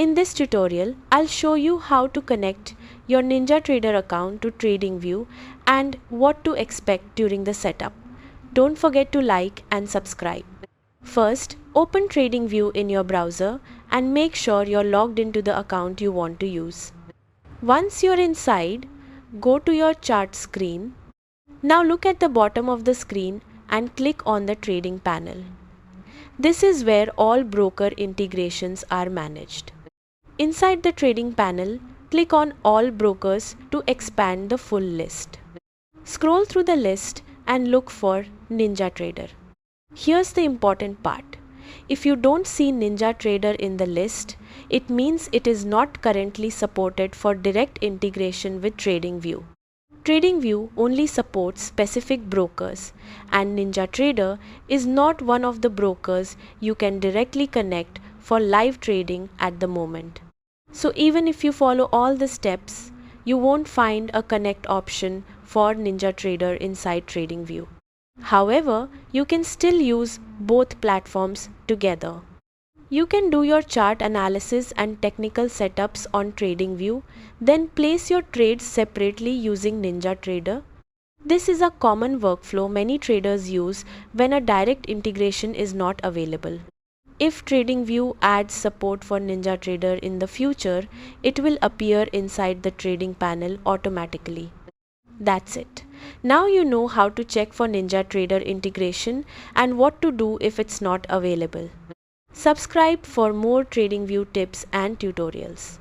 In this tutorial, I'll show you how to connect your Ninjatrader account to Tradingview and what to expect during the setup. Don't forget to like and subscribe. First, open Tradingview in your browser and make sure you're logged into the account you want to use. Once you're inside, go to your chart screen. Now look at the bottom of the screen and click on the trading panel. This is where all broker integrations are managed. Inside the trading panel, click on All Brokers to expand the full list. Scroll through the list and look for Ninjatrader. Here's the important part. If you don't see Ninjatrader in the list, it means it is not currently supported for direct integration with Tradingview. Tradingview only supports specific brokers, and Ninjatrader is not one of the brokers you can directly connect for live trading at the moment. So even if you follow all the steps, you won't find a connect option for Ninjatrader inside Tradingview. However, you can still use both platforms together. You can do your chart analysis and technical setups on Tradingview, then place your trades separately using Ninjatrader. This is a common workflow many traders use when a direct integration is not available. If Tradingview adds support for Ninjatrader in the future, it will appear inside the trading panel automatically. That's it. Now you know how to check for Ninjatrader integration and what to do if it's not available. Subscribe for more Tradingview tips and tutorials.